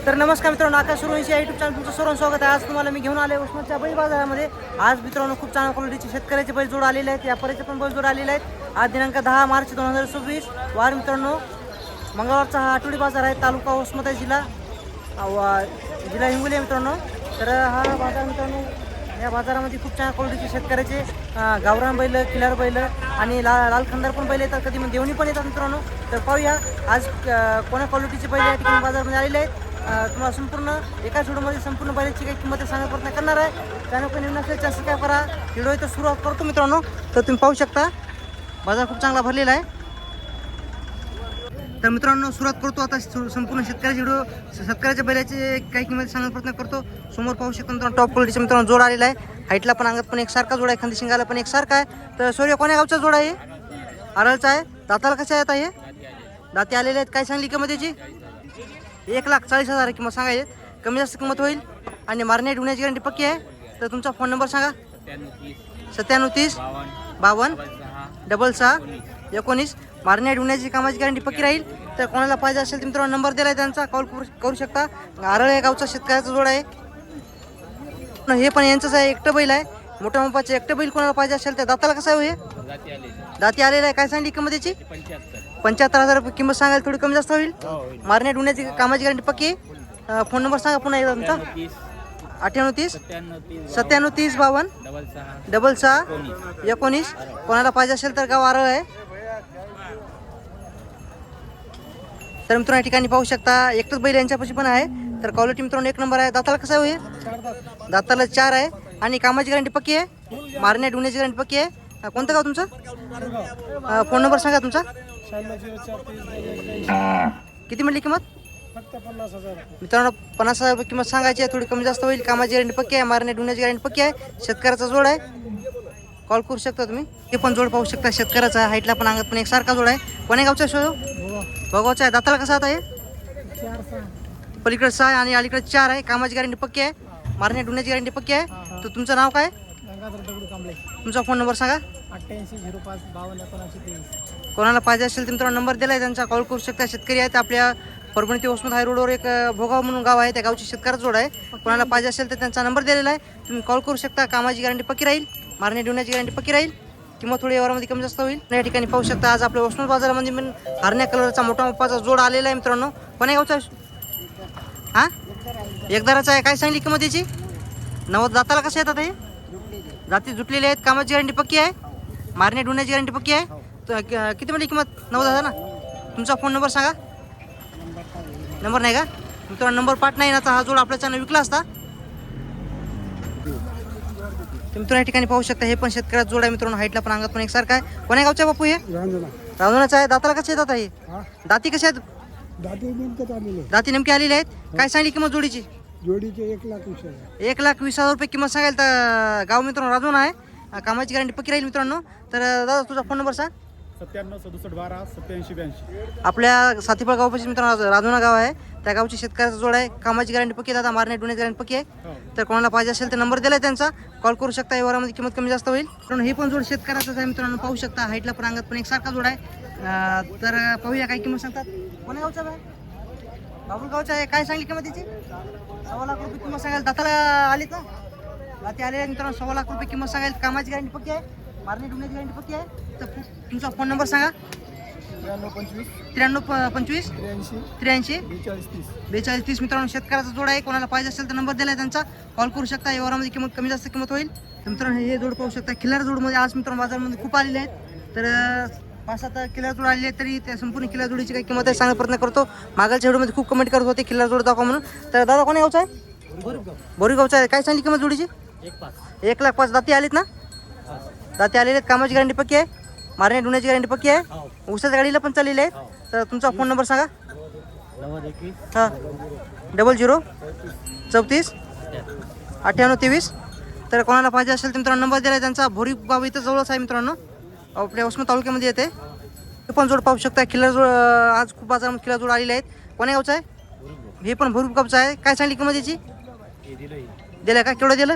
तर नमस्कार मित्रांनो, आकाश सूर्यवंशी या यूट्यूब चॅनल तुमचं सर्वांचं स्वागत आहे। आज तुम्हाला मी घेऊन आले उस्मानाबादच्या बैल बाजारामध्ये। आज मित्रांनो खूप चांगल्या क्वालिटीचे शेतकऱ्याचे बैल जोड आलेले आहेत, व्यापाऱ्याचे पण बैल जोड आलेले आहेत। आज दिनांक 10 मार्च 2026 वार मित्रांनो, मंगळवारचा हा आठवडी बाजार आहे। तालुका उस्मानाबाद, जिल्हा हिंगोली मित्रांनो। तर हा बाजार मित्रांनो, या बाजारामध्ये खूप चांगल्या क्वालिटीचे शेतकऱ्याचे गावरान बैल, खिलार बैल आणि लाल खंदार पण बैल येतात, कधी मग देवणी पण येतात मित्रांनो। तर पाहूया आज कोणत्या क्वालिटीचे बैल या ठिकाणी बाजारामध्ये आलेले आहेत। तुम्हाला संपूर्ण एका व्हिडिओमध्ये संपूर्ण बैलाची काही किंमत सांगण्याचा प्रयत्न करणार आहे। चॅनल पण नवीन असेल तर सबस्क्राइब करा। व्हिडिओ इथं सुरुवात करतो मित्रांनो। तर तुम्ही पाहू शकता बाजार खूप चांगला भरलेला आहे। तर मित्रांनो सुरुवात करतो आता संपूर्ण शेतकऱ्याच्या बैलाचे काही किंमत सांगण्याचा प्रयत्न करतो। समोर पाहू शकता मित्रांनो, टॉप क्वालिटीचा मित्रांनो जोड आलेला आहे। हाईटला पण अंगात पण एकसारखा जोड आहे, खांदी शिंगाला पण एकसारखा आहे। तर सूर्य कोण्या गावचा जोड आहे? आरळचा आहे। दाताला कशा आहेत हे? दाते आलेले आहेत। काय सांगली किंमत याची? 1,40,000 किंमत सांगायची। कमी जास्त किंमत होईल आणि मारणे ढुण्याची गॅरंटी पक्की आहे। तर तुमचा फोन नंबर सांगा। 9730 52 66 19। मारणे ढुण्याची कामाची गॅरंटी पक्की राहील। तर कोणाला पाहिजे असेल तर मित्रांनो नंबर दिला आहे त्यांचा, कॉल करू शकता। आरळ या गावचा शेतकऱ्याचा जोड आहे। हे पण यांचंच आहे, एकटं बैल आहे। मोठ्या मापाचे एकटं बैल कोणाला पाहिजे असेल तर दाताला कसं आहे? दाती आलेला आहे। काय सांगली किंमत याची? 75,000 रुपये किंमत सांगायला, थोडी कमी जास्त होईल। मारणे ढुण्याची कामाची गॅरंटी पक्की आहे। फोन नंबर सांगा पुन्हा एकदा तुमचा। 9830 9730 52 66 19। कोणाला पाहिजे असेल तर गाव आरळ आहे। तर मित्रांनो या ठिकाणी पाहू शकता एकच बैल यांच्यापाशी पण आहे। तर क्वालिटी मित्रांनो एक नंबर आहे। दाताला कसं आहे? दाताला 4 आहे आणि कामाची गॅरंटी पक्की आहे। मारणे ढुण्याची गॅरंटी पक्की आहे। कोणतं गाव तुमचं? फोन नंबर सांगा तुमचा। किती म्हटली किंमत? मित्रांनो 50,000 रुपये किंमत सांगायची आहे, थोडी कमी जास्त होईल। कामाची गॅरंटी पक्की आहे, मारणे ढुण्याची गॅरंटी पक्की आहे। शेतकऱ्याचा जोड आहे, कॉल करू शकता तुम्ही। हे पण जोड पाहू शकता शेतकऱ्याचा, हाईटला पण अंगात पण एकसारखा जोड आहे। कोण्या गावचा शो? भोगावचा आहे। दाताला कसा आता हे? पलीकडे 6 आणि अलीकडे 4 आहे। कामाची गॅरंटी पक्की आहे, मारणे ढुण्याची गॅरंटी पक्की आहे। तर तुमचं नाव काय? तुमचा फोन नंबर सांगा। 8805 52 7923। कोणाला पाहिजे असेल तर मित्रांनो नंबर दिला आहे त्यांचा, कॉल करू शकता। शेतकरी आहेत आपल्या परभणी ते उस्मानाबाद हाय रोडवर एक भोगाव म्हणून गाव आहे, त्या गावची शेतकऱ्याचा जोड आहे। कोणाला पाहिजे असेल तर त्यांचा नंबर दिलेला आहे, तुम्ही कॉल करू शकता। कामाची गॅरंटी पक्की राहील, मारणे ढुण्याची गॅरंटी पक्की राहील। किंमत थोडी व्यवहारामध्ये कमी जास्त होईल। या ठिकाणी पाहू शकता आज आपल्या उस्मानाबाद बाजारामध्ये पण हरण्या कलरचा मोठा मापाचा जोड आलेला आहे मित्रांनो। कोण्या गावचा? हां एकदाराचा आहे। काय सांगली किंमत याची? 90। दाताला कसं येतात हे? जाती जुटलेले आहेत। कामाची गॅरंटी पक्की आहे, मारणे ढुण्याची गॅरंटी पक्की आहे। तर किती म्हणजे किंमत? 90,000 ना। तुमचा फोन नंबर सांगा। नंबर नाही का मित्रांनो? नंबर पाठ नाही ना, हा जोड आपल्या चॅनल विकला असता। मित्रांनो या ठिकाणी पाहू शकता हे पण शेतकऱ्याचा जोड आहे मित्रांनो। हाईटला पण अंगात पण एकसारखा आहे। कोण्या गावचा बापू हे? रांजणाचा आहे। दाताला कसे येतात हे? दाती कसे आहेत? दाती नेमके आलेले आहेत। काय सांगली किंमत जोडीची? जोडीचे 1,20,000। 1,20,000 रुपये किंमत सांगाल। तर गाव मित्रांनो राजूना आहे। कामाची गॅरंटी पक्की राहील मित्रांनो। तर दादा तुझा फोन नंबर सांग। 97 67 12 87 82। आपल्या साथीफळ गावापाशी मित्रांनो राजूना गाव आहे, त्या गावची शेतकऱ्याचा जोड आहे। कामाची गॅरंटी पक्की दादा, मारणे ढुण्याची गॅरंटी पक्की आहे। तर कोणाला पाहिजे असेल तर नंबर दिला आहे त्यांचा, कॉल करू शकता। या वारामध्ये किंमत कमी जास्त होईल। पण हे पण जोड शेतकऱ्याचाच आहे मित्रांनो, पाहू शकता। हाईटला पण अंगात पण एकसारखा जोड आहे। तर पाहूया काय किंमत सांगतात। कोण्या गावचा आहे? बाबुलगावचा आहे। काय सांगली किंमत त्याची? 1.25 लाख रुपये किंमत सांगाल। दाताला आलीत ना? दाती आलेले मित्रांनो। 1.25 लाख रुपये किंमत सांगाल। कामाची गॅरंटी पक्की आहे, मारणे ढुण्याची गॅरंटी पक्की आहे। तर तुमचा फोन नंबर सांगा। 93 25 83 42 30 मित्रांनो शेतकऱ्याचा जोड आहे। कोणाला पाहिजे असेल तर नंबर दिला आहे त्यांचा, कॉल करू शकता। या वारामध्ये किंमत कमी जास्त किंमत होईल। तर मित्रांनो हे जोड पाहू शकता, खिल्लार जोडमध्ये आज मित्रांनो बाजारामध्ये खूप आलेले आहेत। तर 5-7 किल्ला जोड आलेले आहेत, तरी त्या संपूर्ण किल्ला जोडीची काही किंमत आहे सांगण्याचा प्रयत्न करतो। मागालच्या व्हिडिओमध्ये खूप कमेंट करत होते किल्ला जोड दाखवा म्हणून। तर दादा कोण्या गावचा आहे? बोरीगावचा आहे। काय सांगली किंमत जोडीची? 1,05,000। दाती आलीत ना? दाती आलेले आहेत। कामाची गॅरंटी पक्की आहे, मारणे ढुण्याची गॅरंटी पक्की आहे। उसाच्या गाडीला पण चाललेली आहे। तर तुमचा फोन नंबर सांगा। 00 34 98 23। तर कोणाला पाहिजे असेल तर मित्रांनो नंबर दिला आहे त्यांचा। भोरी गाव इथं जवळच आहे मित्रांनो, आपल्या उस्मानाबाद तालुक्यामध्ये येते। हे पण जोड पाहू शकता। खिल्लार जोड आज खूप बाजारामध्ये खिल्लार जोड आलेले आहेत। कोण्या गावचा आहे? हे पण भोरी गावचा आहे। काय सांगली किंमत याची? दिलं का? केवढं दिलं?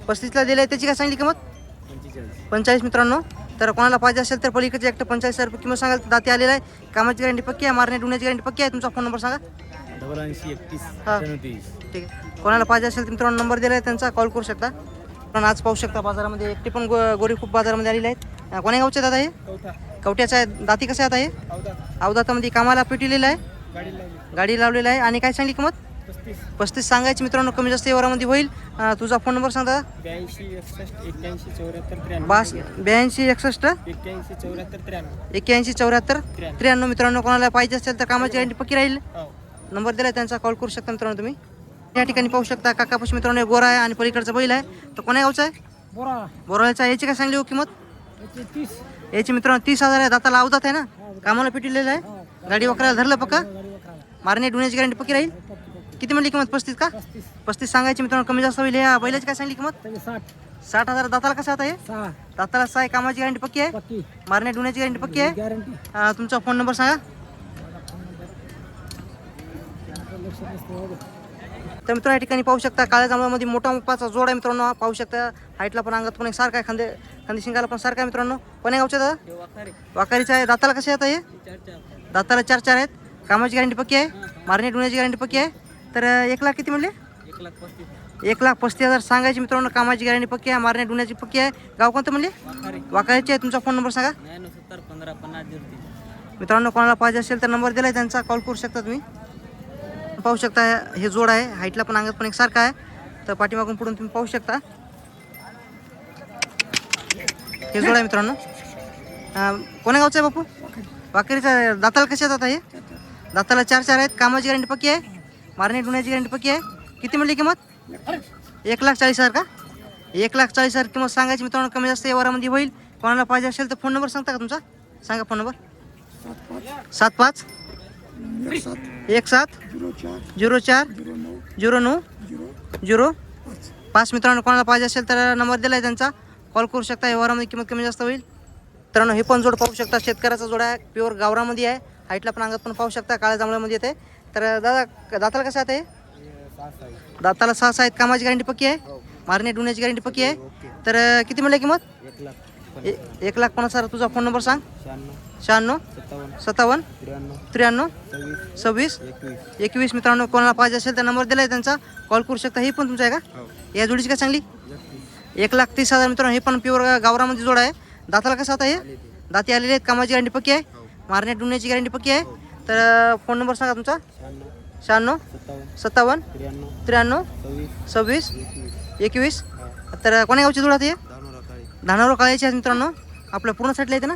35ला दिलं आहे। त्याची काय सांगली किंमत? 45 मित्रांनो। तर कोणाला पाहिजे असेल तर पलीकडचे एकटं 45,000 रुपये किंमत सांगाल। दाती आलेला आहे। कामाची गॅरंटी पक्की आहे, मारणे ढुण्याची गॅरंटी पक्की आहे। तुमचा फोन नंबर सांगा। हा. ठीक आहे. कोणाला पाहिजे असेल तर मित्रांनो नंबर दिला आहे त्यांचा, कॉल करू शकता. पण आज पाहू शकता बाजारामध्ये एकटे पण गोरी खूप बाजारामध्ये आलेले आहेत. कोण्या गावचे दादा हे? कवट्याचा आहे. दाती कसं आहे आता हे? अवदातामध्ये कामाला पेटलेलं आहे, गाडी लावलेला आहे. आणि काय सांगली किंमत? 35 सांगायची मित्रांनो, कमी जास्त व्यवहारामध्ये होईल. तुझा फोन नंबर सांग दादा. 82 61 81 74 93. मित्रांनो कोणाला पाहिजे असेल तर कामाची गॅरंटी पक्की राहील. नंबर दिला त्यांचा, कॉल करू शकता मित्रांनो तुम्ही. या ठिकाणी पाहू शकता काकापाशी मित्रांनो गोरा आहे आणि पलीकडचा बैल आहे. तर कोण्या गावचा आहे? बोराळचा. याची काय सांगली हो किंमत? याची मित्रांनो 30,000 आहे. दाताला अवदात आहे ना, कामाला पेटलेलं आहे, गाडी वकराला धरलं पक्का, मारणे डुण्याची गॅरंटी पक्की राहील. किती म्हणली किंमत? 35 का? 35 सांगायची मित्रांनो, कमी जास्त होईल. या बैलाची काय सांगली किंमत? 60,000. दाताला कसं आता हे? दाताला 6 आहे. कामाची गॅरंटी पक्की आहे, मारणे डुण्याची गॅरंटी पक्की आहे. तुमचा फोन नंबर सांगा. तर मित्रांनो या ठिकाणी पाहू शकता काळ्या जांभळामध्ये मोठा मुपाचा जोड आहे मित्रांनो. पाहू शकता हाईटला पण अंगात पण एक सारखा आहे, खांदी शिंगाला पण सारखा आहे मित्रांनो. कोण्या गावचा दादा? वाकारीचा आहे. दाताला कसे आता हे? दाताला 4 आहेत. कामाची गॅरंटी पक्की आहे, मारणे डुण्याची गॅरंटी पक्की आहे. तर 1 लाख किती म्हणले? 1,35,000 सांगायची मित्रांनो. कामाची गॅरंटी पक्की आहे, मारणे डुण्याची पक्की आहे. गाव कोणतं म्हणले? वाकारीचे आहे. तुमचा फोन नंबर सांगा. मित्रांनो कोणाला पाहिजे असेल तर नंबर दिला आहे त्यांचा, कॉल करू शकता तुम्ही. पाहू शकता हे जोड आहे, हाईटला पण अंगात पण एक सारखा आहे. तर पाठीमागून पुढून तुम्ही पाहू शकता हे जोड आहे मित्रांनो. कोण्या गावचं आहे बापू? वाकेरीचा. दाताला कसे आहेत आता हे? दाताला 4 आहेत. कामाची गॅरंटी पक्की आहे, मारणे डुण्याची गॅरंटी पक्की आहे. किती म्हणली किंमत? 1,40,000 का? 1,40,000 किंमत सांगायची मित्रांनो, कमी जास्त व्यवहारामध्ये होईल. कोणाला पाहिजे असेल तर फोन नंबर सांगता का तुमचा? सांगा फोन नंबर. 75 17 04 09 05. मित्रांनो कोणाला पाहिजे असेल तर नंबर दिला आहे त्यांचा, कॉल करू शकता. व्यवहारामध्ये किंमत कमी जास्त होईल. मित्रांनो हे पण जोड पाहू शकता, शेतकऱ्याचा जोड आहे, प्युअर गावरामध्ये आहे. हाईटला पण अंगात पण पाहू शकता, काळ्या जांभळ्यामध्ये येते. तर दादा दाताला कसं आहे? दाताला 6 आहेत. कामाची गॅरंटी पक्की आहे, मारणे डुण्याची गॅरंटी पक्की आहे. तर किती म्हणले किंमत? 1,50,000. तुझा फोन नंबर सांग. 96 57 93 26 21. मित्रांनो कोणाला पाहिजे असेल तर नंबर दिला आहे त्यांचा, कॉल करू शकता. ही पण तुमचं आहे का? या जोडीची काय सांगली? 1,30,000. मित्रांनो हे पण प्युअर गावरामध्ये जोड आहे. दाताला कसं आता हे? दाती आलेले आहेत. कामाची गॅरंटी पक्की आहे, मारणे डुण्याची गॅरंटी पक्की आहे. तर फोन नंबर सांगा तुमचा. 96 57 93 26 21. तर कोण्या गावची जोड आहे? धानावर काळ्याची आहेत मित्रांनो. आपल्या पूर्ण साईडला येते ना,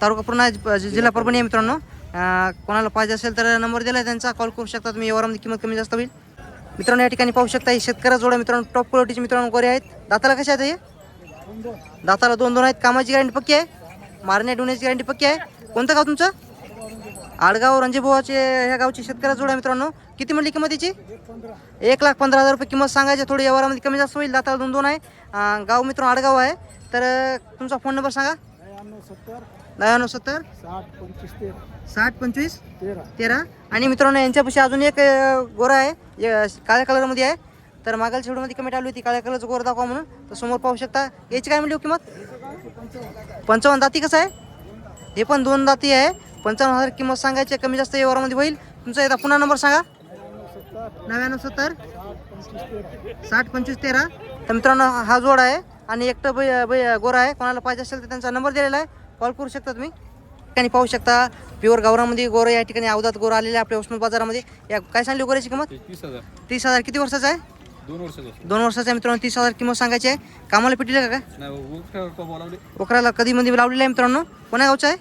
तालुका पूर्ण जिल्हा परभणी आहे मित्रांनो. कोणाला पाहिजे असेल तर नंबर दिला आहे त्यांचा, कॉल करू शकता तुम्ही. व्यवहारामध्ये किंमत कमी जास्त होईल. मित्रांनो या ठिकाणी पाहू शकता हे शेतकऱ्या जोड मित्रांनो, टॉप क्वालिटीचे मित्रांनो गोरे आहेत. दाताला कसे आहेत हे? दाताला 2 आहेत. कामाची गॅरंटी पक्की आहे, मारणे डुण्याची गॅरंटी पक्की आहे. कोणतं गाव तुमचं? आडगाव रणजीबोवाचे ह्या गावची शेतकऱ्या जोड आहे मित्रांनो. किती म्हणली किंमत याची? 1,15,000 रुपये किंमत सांगायची. थोडी व्यवहारामध्ये कमी जास्त होईल. दाताला 2 आहे. गाव मित्रांनो आडगाव आहे. तर तुमचा फोन नंबर सांगा. 99 70 60 25 13. आणि मित्रांनो यांच्यापाशी अजून एक गोरा आहे, काळ्या कलरमध्ये आहे. तर मागच्या व्हिडिओमध्ये कमेंट आली होती काळ्या कलरचं गोरा दाखवा म्हणून. तर समोर पाहू शकता. याची काय म्हणली किंमत? 55. दाती कसं आहे? हे पण 2 दाती आहे. 55,000 किंमत सांगायची, कमी जास्त व्यवहारामध्ये होईल. तुमचा एकदा पुन्हा नंबर सांगा. 99 70 60 25 13. तर मित्रांनो हा जोड आहे आणि एकटं गोरा आहे. कोणाला पाहिजे असेल तर त्यांचा नंबर दिलेला आहे, कॉल करू शकता तुम्ही. ठिकाणी पाहू शकता प्युअर गावरामध्ये गोरा या ठिकाणी अवधात गोरा आलेला आहे आपल्या उस्मानाबाद बाजारामध्ये. या काय सांगली गोऱ्याची किंमत? 30,000. किती वर्षाचा आहे? 2 वर्षाचा आहे मित्रांनो. 30,000 किंमत सांगायची आहे. कामाला पिटीला का काय? वकराला कधी मध्ये लावलेला आहे मित्रांनो. कोण्या गावचा आहे?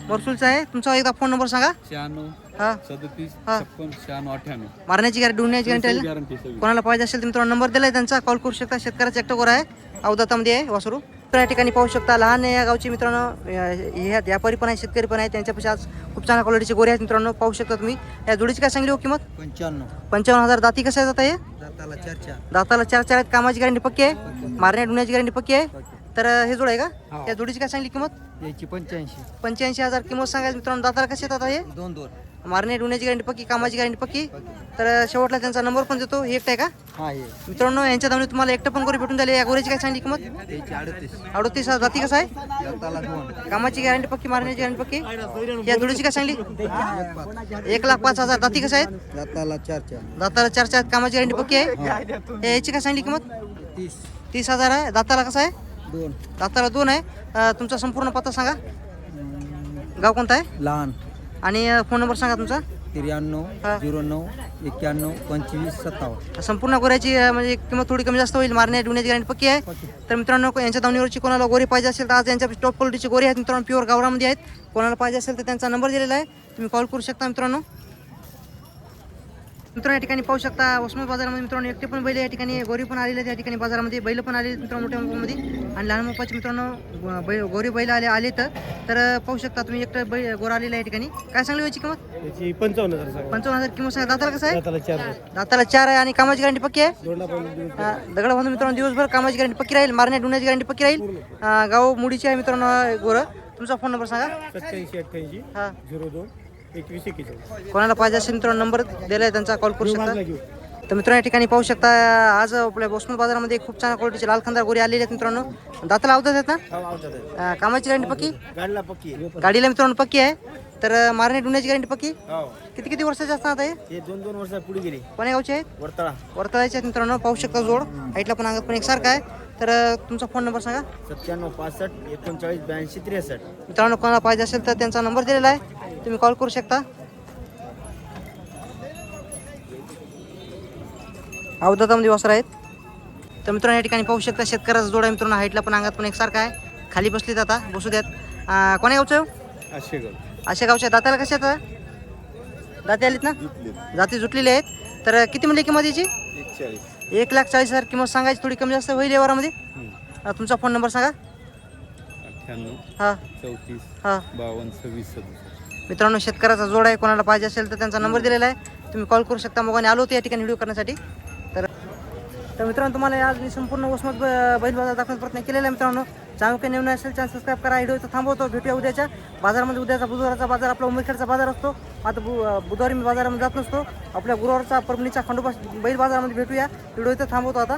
मरसूलचा आहे. तुमचा एकदा फोन नंबर सांगा. 96 हा 37 हा. 56 96 98. मारण्याची गॅरंटी डुण्याची गॅरंटी. कोणाला पाहिजे असेल तर मित्रांनो नंबर दिला आहे त्यांचा, कॉल करू शकता. शेतकऱ्याचा एकटा गोरा आहे, अवधातामध्ये आहे वासरू. तर या ठिकाणी पाहू शकता लहान या गावची मित्रांनो, ह्या व्यापारी पण आहे, शेतकरी पण आहे. त्यांच्यापाशी आज खूप चांगल्या क्वालिटीचे गोरे आहेत मित्रांनो. पाहू शकता तुम्ही. या जोडीची काय सांगली हो किंमत? 55,000. दाती कसं आहे आता हे? दाताला 4 आहेत. कामाची गॅरंटी पक्की आहे, मारण्या डुण्याची गॅरंटी पक्की आहे. तर हे जोड आहे का हो. त्या जोडीची काय सांगली किंमत याची 85. 85,000 किंमत सांगायची मित्रांनो. दाताला कसे येतात हे 2 मारणे डुण्याची गॅरंटी पक्की कामाची गॅरंटी पक्की. तर शेवटला त्यांचा नंबर पण देतो. हे एकटा आहे का हा हे मित्रांनो? यांच्या दावणी तुम्हाला एकटं पण गोरी भेटून झाले. या गोरीची काय सांगली किंमत याची 38. 38,000. जाती कसं आहे दाताला 2. कामाची गॅरंटी पक्की मारण्याची गॅरंटी पक्की. या जोडीची काय सांगली 1,05,000. जाती कसं आहेत दाताला 4. दाताला 4 कामाची गॅरंटी पक्की आहे. याची काय सांगली किंमत 30. 30,000 आहे. दाताला कसं आहे 2. दाताला 2 आहे. तुमचा संपूर्ण पत्ता सांगा. गाव कोणतं आहे लहान आणि फोन नंबर सांगा तुमचा. 93 हा. 09 91 25 57. संपूर्ण गोऱ्याची म्हणजे किंमत थोडी कमी जास्त होईल. मारण्या डुण्याची गॅरंटी पक्की आहे. तर मित्रांनो यांच्या दावणीवरची कोणाला गोरी पाहिजे असेल तर आज यांच्या टॉप क्वालिटीची गोरी आहेत मित्रांनो. प्युअर गावरामध्ये आहेत. कोणाला पाहिजे असेल तर त्यांचा नंबर दिलेला आहे. तुम्ही कॉल करू शकता मित्रांनो. मित्रांनो या ठिकाणी पाहू शकता वसमत बाजारामध्ये मित्रांनो एकटे पण बैल या ठिकाणी गोरी पण आलेले आहेत. या ठिकाणी बाजारामध्ये बैल पण आले मित्रांनो मोठ्या मोठ्यामध्ये आणि लहान मोपाचे मित्रांनो गोरी बैल आले तर पाहू शकता तुम्ही. एकटं बैल गोरा आलेला आहे या ठिकाणी. काय सांगली याची किंमत याची 55,000. 55,000 किंमत सांगा. दाताला कसं आहे दाताला 4. दाताला 4 आहे आणि कामाची गॅरंटी पक्की आहे. जोडला पण दगड बांधून मित्रांनो दिवसभर कामाची गॅरंटी पक्की राहील. मारण्या डुण्याची गॅरंटी पक्की राहील. गाव मुडीची आहे मित्रांनो गोरं. तुमचा फोन नंबर सांगा. 87 88 हा 02 21 41. कोणाला पाहिजे असेल मित्रांनो नंबर दिला आहे त्यांचा कॉल करू शकता. तर मित्रांनो या ठिकाणी पाहू शकता आज आपल्या वसमत बाजारामध्ये खूप छान क्वालिटीचे लाल खानदार गोरी आलेले आहेत मित्रांनो. दाताला अवधत आहेत ना. कामाची गॅरंटी पक्की गाडीला पक्की आहे. गाडीला मित्रांनो पक्की आहे. तर मारणे डुण्याची गॅरंटी पक्की. हो. किती वर्षाचे असतात आता हे? हे 2 वर्षा पुढे गेली. कोण्या गावचे आहेत? वरतळा. वर्तळाचे आहेत मित्रांनो. पाहू शकता जोड हाईटला पण अंगात पण एकसारखा आहे. तर तुमचा फोन नंबर सांगा. 97 65 39 82 63. मित्रांनो कोणाला पाहिजे असेल तर त्यांचा नंबर दिलेला आहे. तुम्ही कॉल करू शकता. अवधातामध्ये वासर आहेत. तर मित्रांनो या ठिकाणी पाहू शकता शेतकऱ्याचा जोड आहे मित्रांनो. हाईटला पण अंगात पण एकसारखा आहे. खाली बसलीत आता बसू द्यात. कोण्या गावचं आहे? अशा गावच्या. दाताला कशा आहेत? दाते आलीत ना. जाती जुटलेली आहेत. तर किती म्हणली किंमत याची? 1,40,000 किंमत सांगायची. थोडी कमी जास्त होईल व्यवहारामध्ये. तुमचा फोन नंबर सांगा. 98 हां 34 हां 52 26 67. मित्रांनो शेतकऱ्याचा जोड आहे. कोणाला पाहिजे असेल तर त्यांचा नंबर दिलेला आहे. तुम्ही कॉल करू शकता. मग आलो होतो या ठिकाणी व्हिडिओ करण्यासाठी. तर मित्रांनो तुम्हाला आज मी संपूर्ण वसमत बैल बाजार दाखवण्याचा प्रयत्न केलेला आहे मित्रांनो. चॅनल काही नवीन असेल चॅनल सबस्क्राईब करा. व्हिडिओ इथं थांबवतो. भेटूया उद्याच्या बाजारामध्ये. उद्याचा बुधवारचा बाजार आपला उमेदखेडचा बाजार असतो. आता बुधवारी मी बाजारामध्ये जात नसतो. आपल्या गुरुवारचा परभणीचा खंडोबा बैल बाजारामध्ये भेटूया. व्हिडिओ इथं थांबवतो आता.